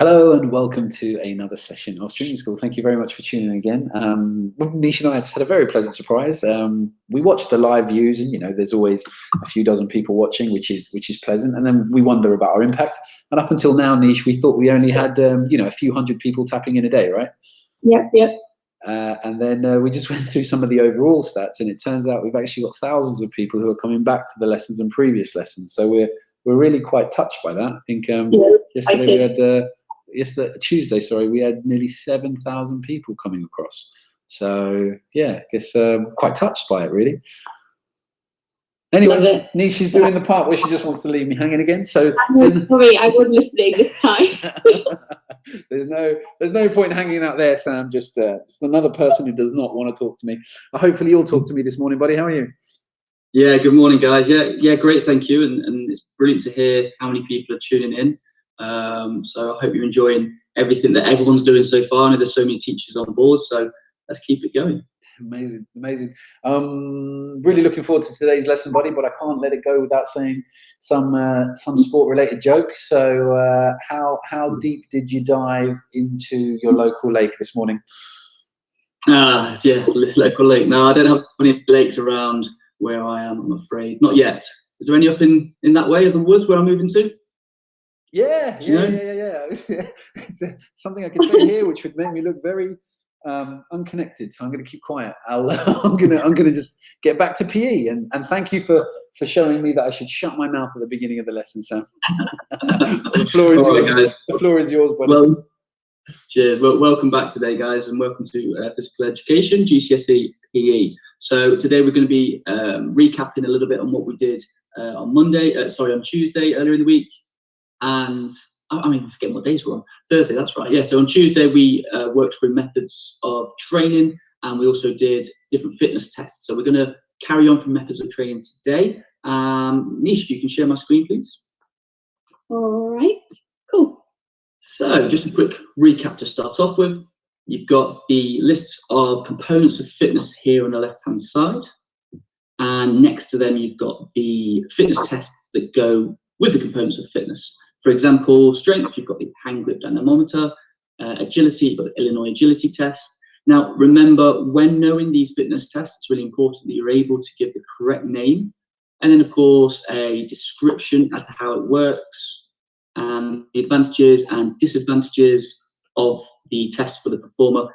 Hello and welcome to another session of Streaming School. Thank you very much for tuning in again. Nish and I just had a very pleasant surprise. We watched the live views, and there's always a few dozen people watching, which is pleasant. And then we wonder about our impact. And up until now, Nish, we thought we only had a few hundred people tapping in a day, right? Yep. And then we just went through some of the overall stats, and it turns out we've actually got thousands of people who are coming back to the lessons and previous lessons. So we're really quite touched by that. I think Tuesday, we had nearly 7,000 people coming across. So yeah, I guess quite touched by it, really. Anyway, Nisha's doing the part where she just wants to leave me hanging again. So sorry, I wasn't listening this time. there's no point hanging out there, Sam. Just another person who does not want to talk to me. Hopefully you'll talk to me this morning, buddy. How are you? Yeah, good morning, guys. Yeah, great, thank you. And it's brilliant to hear how many people are tuning in. So I hope you're enjoying everything that everyone's doing so far. I know there's so many teachers on board, so let's keep it going. Amazing. Really looking forward to today's lesson, buddy, but I can't let it go without saying some sport-related joke. So how deep did you dive into your local lake this morning? Yeah, local lake. No, I don't have any lakes around where I am, I'm afraid. Not yet. Is there any up in that way of the woods where I'm moving to? Yeah. It's something I could say here, which would make me look very unconnected. So I'm going to keep quiet. I'm gonna just get back to PE. And thank you for showing me that I should shut my mouth at the beginning of the lesson, Sam. The floor is yours. Guys. The floor is yours, buddy. Well, cheers. Well, welcome back today, guys, and welcome to Physical Education GCSE PE. So today we're going to be recapping a little bit on what we did on Tuesday earlier in the week. And I'm forgetting what days we're on. Thursday, that's right. Yeah, so on Tuesday we worked through methods of training, and we also did different fitness tests. So we're going to carry on from methods of training today. Nish, if you can share my screen, please. All right, cool. So just a quick recap to start off with. You've got the lists of components of fitness here on the left-hand side. And next to them, you've got the fitness tests that go with the components of fitness. For example, strength, you've got the hand grip dynamometer. Agility, you've got the Illinois agility test. Now, remember, when knowing these fitness tests, it's really important that you're able to give the correct name. And then, of course, a description as to how it works, and the advantages and disadvantages of the test for the performer.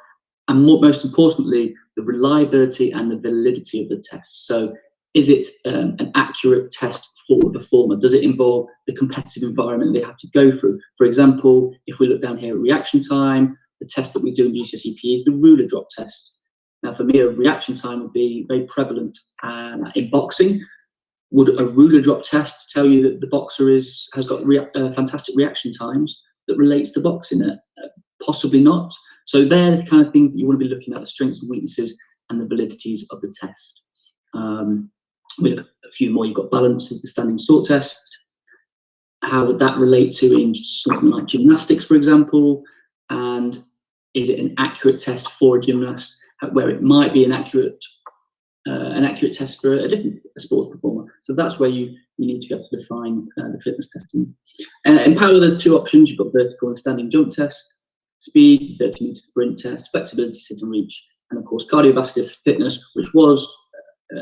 And most importantly, the reliability and the validity of the test. So is it an accurate test for the performer? Does it involve the competitive environment they have to go through? For example, if we look down here at reaction time, the test that we do in GCSE PE is the ruler drop test. Now, for me, a reaction time would be very prevalent in boxing. Would a ruler drop test tell you that the boxer has got fantastic reaction times that relates to boxing? Possibly not. So they're the kind of things that you want to be looking at, the strengths and weaknesses and the validities of the test. We look at a few more. You've got balance as the standing sort test. How would that relate to in something like gymnastics, for example? And is it an accurate test for a gymnast, where it might be an accurate test for a different sports performer? So that's where you need to be able to define the fitness testing. In power, there's two options. You've got vertical and standing jump test, speed, 30-meter sprint test, flexibility, sit and reach, and of course cardiovascular fitness, which was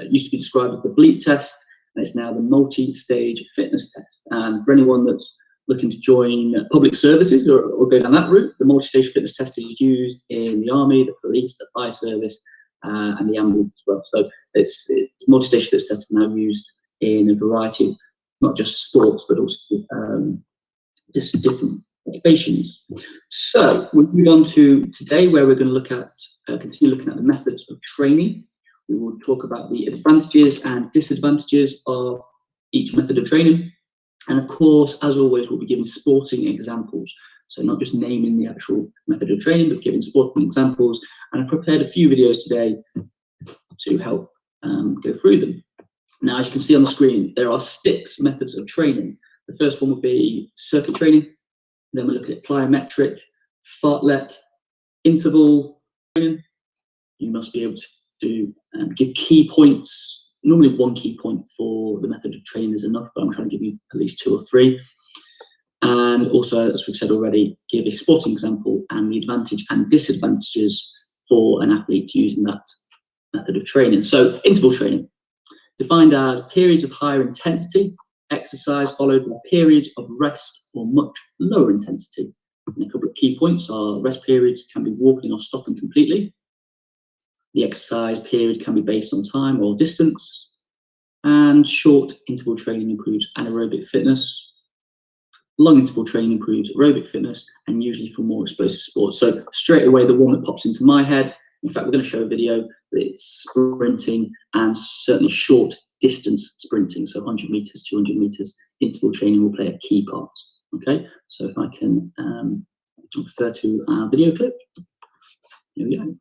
used to be described as the bleep test, and it's now the multi-stage fitness test. And for anyone that's looking to join public services or go down that route, the multi-stage fitness test is used in the army, the police, the fire service, and the ambulance as well. So it's multi-stage fitness test is now used in a variety of not just sports, but also just different occupations. So we'll move on to today, where we're going to continue looking at the methods of training. We will talk about the advantages and disadvantages of each method of training. And of course, as always, we'll be giving sporting examples. So not just naming the actual method of training, but giving sporting examples. And I've prepared a few videos today to help go through them. Now, as you can see on the screen, there are 6 methods of training. The first one will be circuit training. Then we'll look at plyometric, fartlek, interval training. You must be able to give key points. Normally 1 key point for the method of training is enough, but I'm trying to give you at least 2 or 3. And also, as we've said already, give a sporting example and the advantage and disadvantages for an athlete using that method of training. So interval training, defined as periods of higher intensity exercise followed by periods of rest or much lower intensity. And a couple of key points are rest periods can be walking or stopping completely. The exercise period can be based on time or distance. And short interval training improves anaerobic fitness. Long interval training improves aerobic fitness, and usually for more explosive sports. So straight away, the one that pops into my head, in fact, we're going to show a video that it's sprinting and certainly short distance sprinting. So 100 meters, 200 meters, interval training will play a key part. Okay, so if I can refer to our video clip. Here we go.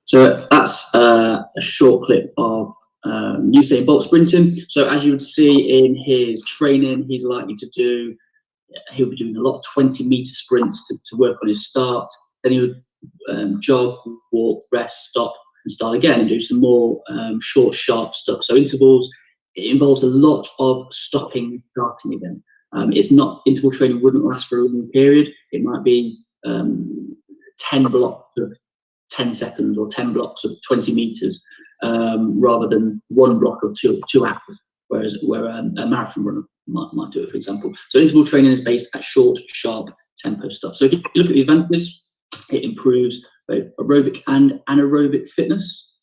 So that's a short clip of Usain Bolt sprinting. So as you would see in his training, he's likely to do, he'll be doing a lot of 20-meter sprints to work on his start. Then he would jog, walk, rest, stop, and start again and do some more short, sharp stuff. So intervals, it involves a lot of stopping and starting again. It's not, interval training wouldn't last for a long period. It might be 10 blocks of 10 seconds or 10 blocks of 20 meters rather than one block of two hours, whereas a marathon runner might do it, for example. So interval training is based at short, sharp tempo stuff. So if you look at the advantages, it improves both aerobic and anaerobic fitness,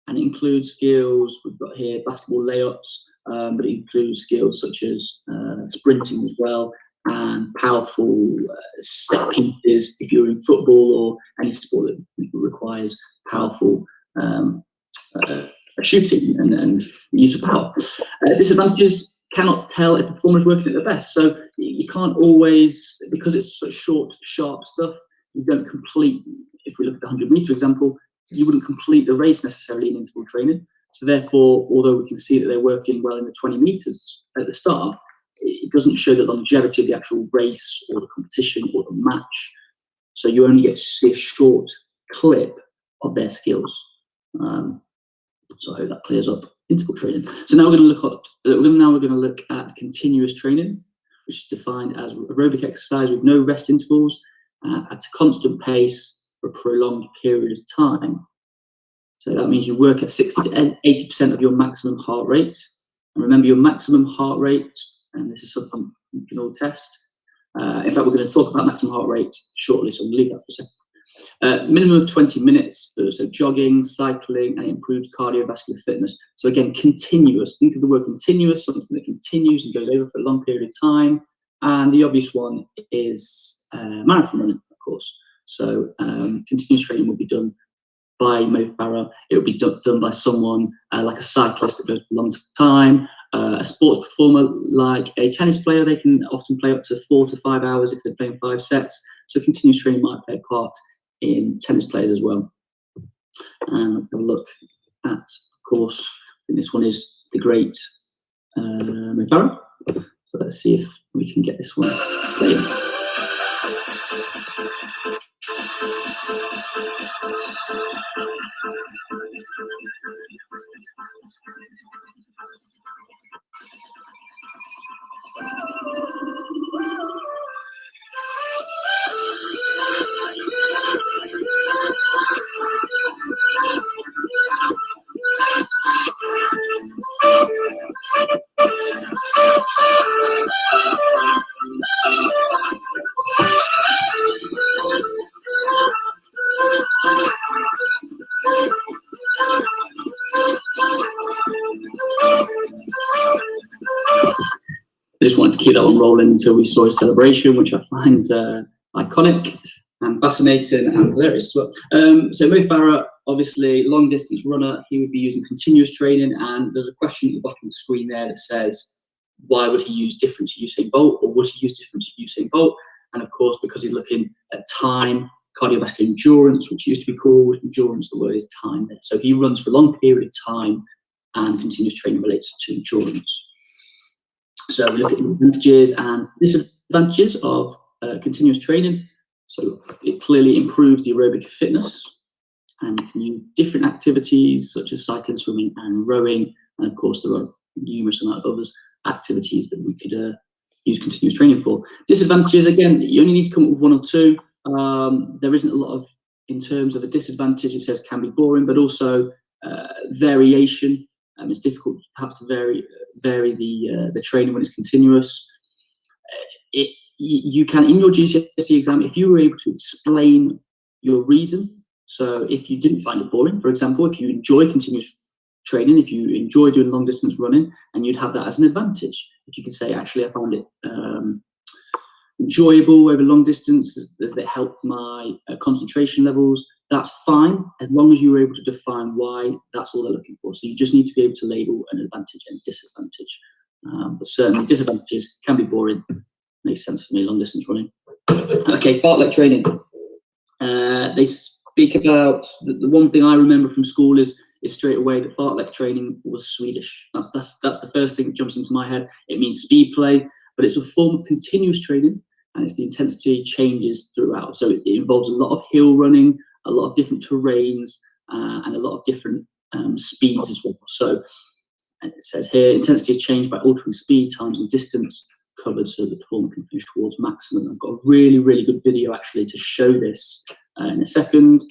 and it includes skills, we've got here basketball layups, but it includes skills such as sprinting as well, and powerful set pieces if you're in football or any sport that requires powerful shooting and use of power. Disadvantages, cannot tell if the performer is working at their best. So you can't always, because it's such short, sharp stuff, you don't complete, if we look at the 100-meter example, you wouldn't complete the race necessarily in interval training. So therefore, although we can see that they're working well in the 20 meters at the start, it doesn't show the longevity of the actual race or the competition or the match. So you only get to see a short clip of their skills. So I hope that clears up interval training. So now we're going to look at continuous training, which is defined as aerobic exercise with no rest intervals at a constant pace for a prolonged period of time. So that means you work at 60 to 80% of your maximum heart rate. And remember, your maximum heart rate, and this is something you can all test. In fact, we're going to talk about maximum heart rate shortly, so we'll leave that for a second. Minimum of 20 minutes for so jogging, cycling, and improved cardiovascular fitness. So again, continuous. Think of the word continuous, something that continues and goes over for a long period of time. And the obvious one is marathon running, of course. So continuous training will be done by Mo Farah. It will be done by someone like a cyclist that goes for a long time. A sports performer like a tennis player, they can often play up to 4 to 5 hours if they're playing 5 sets. So continuous training might play a part in tennis players as well. And have a look at, of course, I think this one is the great Mo Farah. So let's see if we can get this one playing. I just wanted to keep that one rolling until we saw his celebration, which I find iconic and fascinating and hilarious as well. So Mo Farah, obviously long distance runner, he would be using continuous training, and there's a question at the bottom of the screen there that says, why would he use different to Usain Bolt, or would he use different to Usain Bolt? And of course, because he's looking at time cardiovascular endurance, which used to be called endurance. The word is time there. So he runs for a long period of time, and continuous training relates to endurance. So we look at advantages and disadvantages of continuous training. So it clearly improves the aerobic fitness, and you can use different activities such as cycling, swimming, and rowing. And of course, there are numerous amount of other activities that we could use continuous training for. Disadvantages, again, you only need to come up with one or two. There isn't a lot of, in terms of a disadvantage, it says can be boring, but also variation. It's difficult perhaps to vary the training when it's continuous. You can, in your GCSE exam, if you were able to explain your reason, so if you didn't find it boring, for example, if you enjoy continuous training, if you enjoy doing long distance running, and you'd have that as an advantage. If you could say, actually, I found it enjoyable over long distance, as it helped my concentration levels, that's fine, as long as you were able to define why that's all they're looking for. So you just need to be able to label an advantage and disadvantage. But certainly disadvantages can be boring. Makes sense for me, long distance running. Okay, fartlek training. They speak about, the one thing I remember from school is straight away that fartlek training was Swedish. That's the first thing that jumps into my head. It means speed play, but it's a form of continuous training, and it's the intensity changes throughout. So it involves a lot of hill running, a lot of different terrains, and a lot of different speeds as well. So it says here, intensity is changed by altering speed, times, and distance covered, so the performer can finish towards maximum. I've got a really, really good video actually to show this in a second.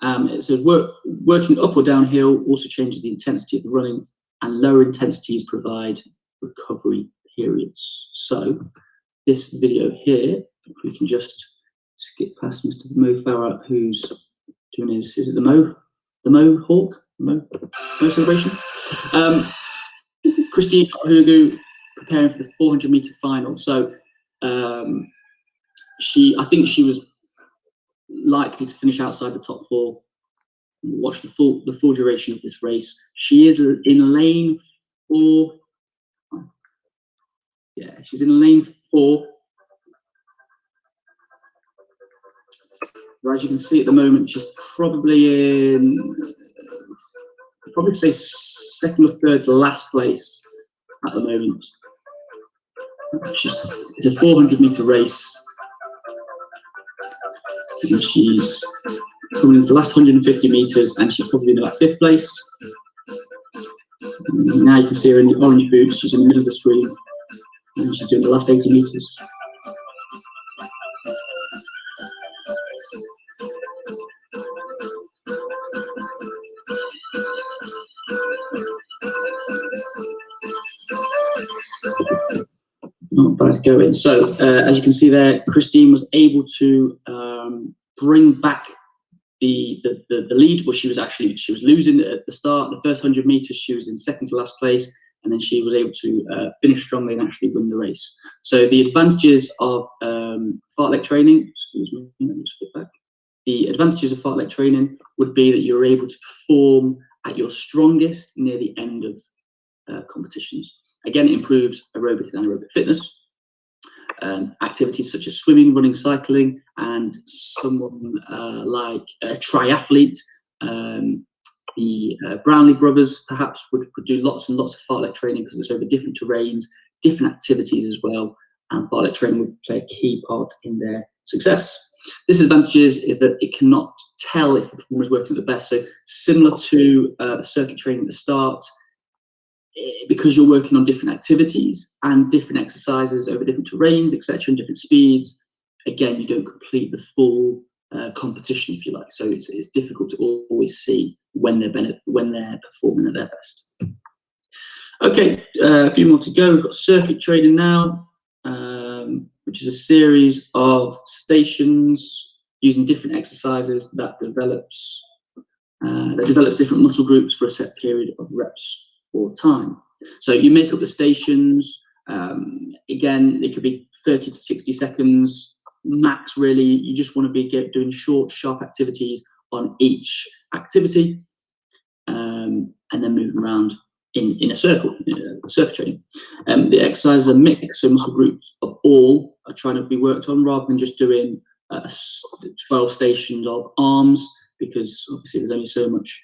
It says working up or downhill also changes the intensity of the running, and lower intensities provide recovery periods. So this video here, if we can just skip past Mr. Mo Farah, who's doing his, is it the Mohawk? Mo celebration? Christine Hugu preparing for the 400-meter final. So I think she was likely to finish outside the top 4. Watch the full duration of this race. She is in lane 4. Yeah, she's in lane 4. As you can see at the moment, she's probably in, I'd probably say second or third to last place at the moment. It's a 400-meter race. And she's coming into the last 150 meters, and she's probably in about 5th place. And now you can see her in the orange boots. She's in the middle of the screen, and she's doing the last 80 meters. Not bad to go in. So as you can see there, Christine was able to bring back the lead. Well, she was losing at the start. The first 100 meters, she was in second to last place, and then she was able to finish strongly and actually win the race. So the advantages of fartlek training, excuse me, let me just flip back. The advantages of fartlek training would be that you're able to perform at your strongest near the end of competitions. Again, it improves aerobic and anaerobic fitness. Activities such as swimming, running, cycling, and someone like a triathlete, the Brownlee brothers perhaps would do lots and lots of fartlek training because it's over different terrains, different activities as well, and fartlek training would play a key part in their success. Disadvantages is that it cannot tell if the performer is working at the best. So similar to circuit training at the start, because you're working on different activities and different exercises over different terrains, etc., and different speeds, again, you don't complete the full competition, if you like. So it's difficult to always see when they're performing at their best. Okay, a few more to go. We've got circuit training now, which is a series of stations using different exercises that develops different muscle groups for a set period of reps or time. So you make up the stations. Again, it could be 30 to 60 seconds max, really. You just want to be doing short, sharp activities on each activity, and then moving around in a circle, circuit training. The exercises are mixed, so muscle groups of all are trying to be worked on rather than just doing 12 stations of arms, because obviously there's only so much,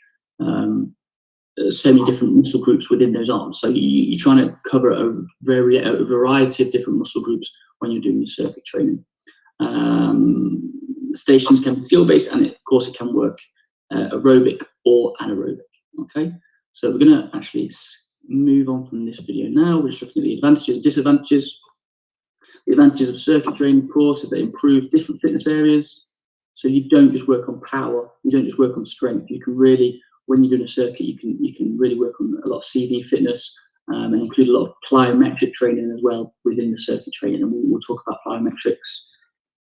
so many different muscle groups within those arms. So you're trying to cover a variety of different muscle groups when you're doing the circuit training. Stations can be skill-based, and of course it can work aerobic or anaerobic. Okay, so we're going to actually move on from this video now. We're just looking at the advantages and disadvantages. The advantages of circuit training, of course, is they improve different fitness areas. So you don't just work on power, you don't just work on strength. You can really, when you're doing a circuit, you can really work on a lot of CV fitness, and include a lot of plyometric training as well within the circuit training. And we'll talk about plyometrics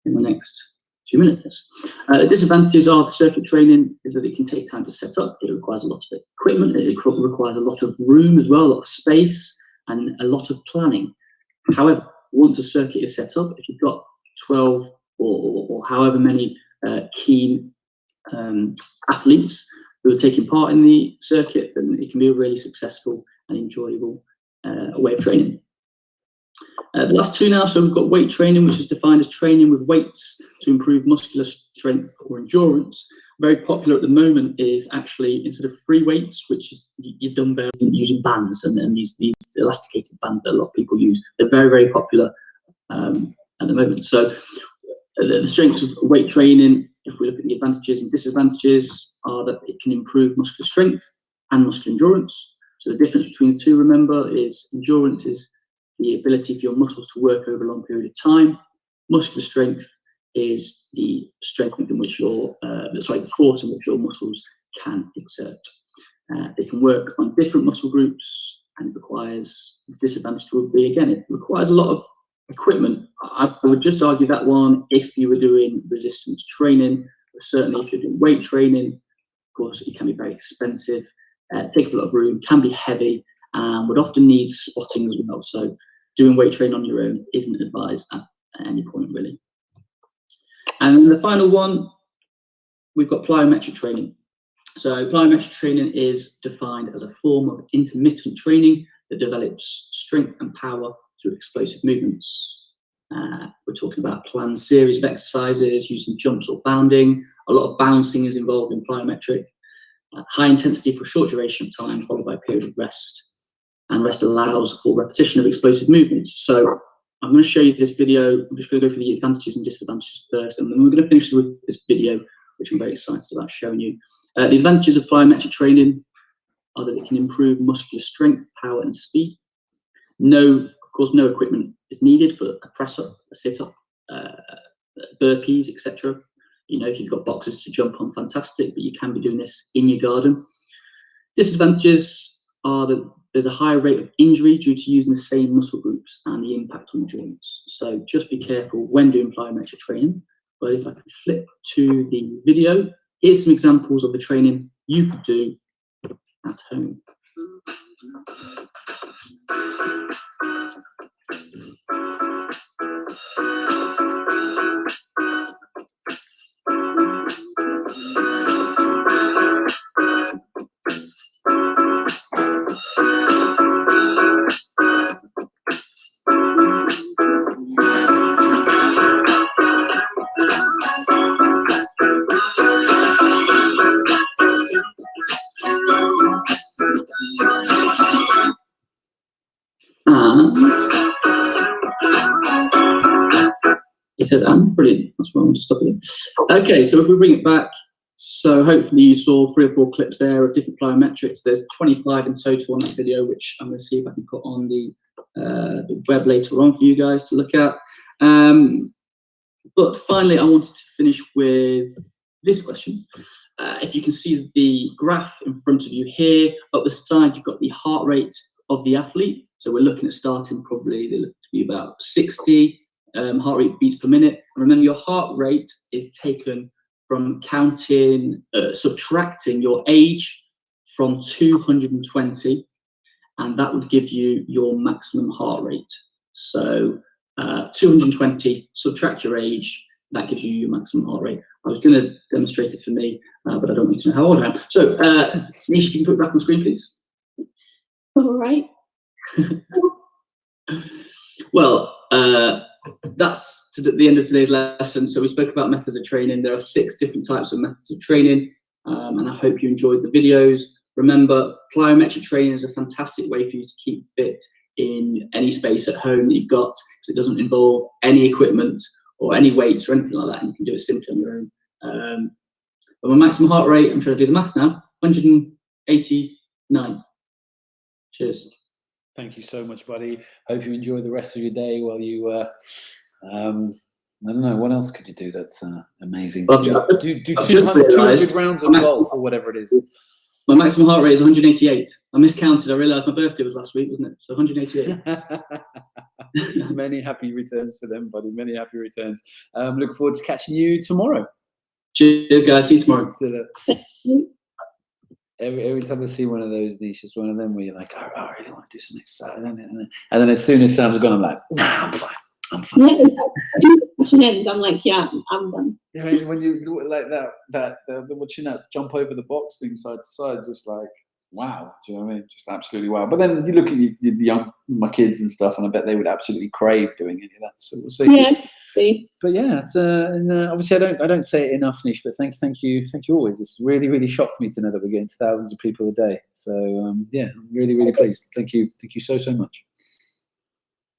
in the next 2 minutes. The disadvantages of circuit training is that it can take time to set up. It requires a lot of equipment. It requires a lot of room as well, a lot of space, and a lot of planning. However, once a circuit is set up, if you've got 12 or however many keen athletes who are taking part in the circuit, then it can be a really successful and enjoyable way of training. The last two now, so we've got weight training, which is defined as training with weights to improve muscular strength or endurance. Very popular at the moment is actually, instead of free weights, which is your dumbbell, using bands and these elasticated bands that a lot of people use. They're very, very popular at the moment. So the strengths of weight training, if we look at the advantages and disadvantages, are that it can improve muscular strength and muscular endurance. So the difference between the two, remember, is endurance is the ability for your muscles to work over a long period of time. Muscular strength is the strength in which the force in which your muscles can exert. They can work on different muscle groups, and it requires, the disadvantage would be, again, it requires a lot of equipment. I would just argue that one if you were doing resistance training, but certainly if you're doing weight training, of course, it can be very expensive, take up a lot of room, can be heavy, and would often need spotting as well. So doing weight training on your own isn't advised at any point, really. And then the final one, we've got plyometric training. So plyometric training is defined as a form of intermittent training that develops strength and power through explosive movements. We're talking about a planned series of exercises using jumps or bounding. A lot of bouncing is involved in plyometric. High intensity for a short duration of time, followed by a period of rest. And rest allows for repetition of explosive movements. So I'm going to show you this video. I'm just going to go through the advantages and disadvantages first, and then we're going to finish with this video, which I'm very excited about showing you. The advantages of plyometric training are that it can improve muscular strength, power, and speed. Of course, no equipment is needed for a press up, a sit up, burpees, etc. You know, if you've got boxes to jump on, fantastic, but you can be doing this in your garden. Disadvantages are that there's a higher rate of injury due to using the same muscle groups and the impact on joints. So just be careful when doing plyometric training. But if I can flip to the video, here's some examples of the training you could do at home. It says, brilliant. That's why I want to stop it. Okay, so if we bring it back, so hopefully you saw 3 or 4 clips there of different plyometrics. There's 25 in total on that video, which I'm going to see if I can put on the web later on for you guys to look at. But finally, I wanted to finish with this question. If you can see the graph in front of you here, up the side, you've got the heart rate of the athlete. So we're looking at starting probably to be about 60 heart rate beats per minute. And remember, your heart rate is taken from counting, subtracting your age from 220, and that would give you your maximum heart rate. So 220, subtract your age, that gives you your maximum heart rate. I was going to demonstrate it for me, but I don't want you to know how old I am. So, Nisha, if you can put it back on the screen, please. All right. Well, that's to the end of today's lesson. So we spoke about methods of training. There are 6 different types of methods of training, and I hope you enjoyed the videos. Remember, plyometric training is a fantastic way for you to keep fit in any space at home that you've got, because it doesn't involve any equipment or any weights or anything like that, and you can do it simply on your own. But my maximum heart rate, I'm trying to do the math now, 189. Cheers. Thank you so much, buddy. Hope you enjoy the rest of your day while you, I don't know, what else could you do that's amazing? Well, do 200 rounds of golf or whatever it is. My maximum heart rate is 188. I miscounted. I realised my birthday was last week, wasn't it? So 188. Many happy returns for them, buddy. Many happy returns. Look forward to catching you tomorrow. Cheers, guys. See you tomorrow. Every time I see one of those niches, one of them where you're like, oh, I really want to do some exciting, and then as soon as Sam's gone, I'm like, nah, I'm fine. Yeah, I'm like, yeah, I'm done. Yeah, I mean, when you do it like that, watching that jump over the box thing side to side, just like, wow, do you know what I mean? Just absolutely wow. But then you look at my kids and stuff, and I bet they would absolutely crave doing any of that. So we'll see. Yeah. But yeah, it's, obviously I don't say it enough, Nish. But thank you always. It's really shocked me to know that we're getting to thousands of people a day. So yeah, I'm really pleased. Thank you so much.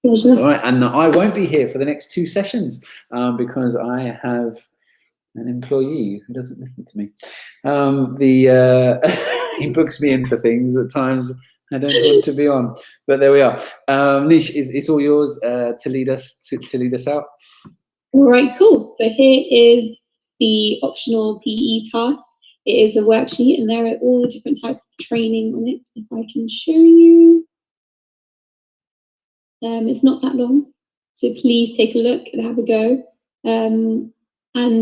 Pleasure. All right, and I won't be here for the next 2 sessions because I have an employee who doesn't listen to me. He books me in for things at times I don't want to be on, but there we are. Nish, it's all yours to lead us out. All right, cool. So here is the optional PE task. It is a worksheet, and there are all the different types of training on it. If I can show you. It's not that long, so please take a look and have a go. And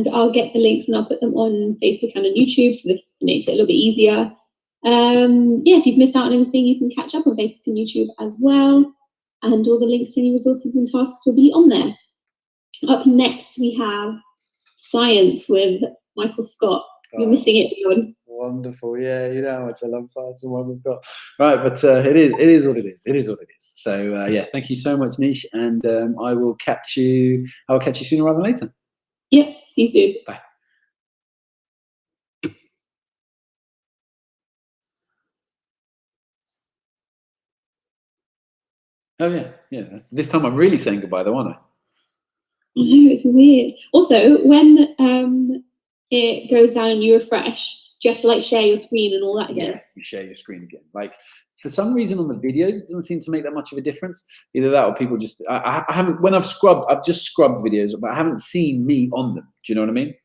I'll get the links and I'll put them on Facebook and on YouTube, so this makes it a little bit easier. Yeah, if you've missed out on anything, you can catch up on Facebook and YouTube as well. And all the links to any resources and tasks will be on there. Up next, we have science with Michael Scott. You're missing it, Bjorn. Wonderful, yeah. You know how much I love science and Michael Scott. Right, but it is what it is. It is what it is. So yeah, thank you so much, Nish, and I will catch you sooner rather than later. Yep, see you soon. Bye. Oh yeah. This time I'm really saying goodbye, though, aren't I? I know, it's weird. Also, when it goes down and you refresh, do you have to like share your screen and all that again? Yeah, you share your screen again. Like for some reason on the videos, it doesn't seem to make that much of a difference. Either that or people just I haven't, when I've just scrubbed videos, but I haven't seen me on them. Do you know what I mean?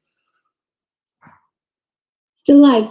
Still live.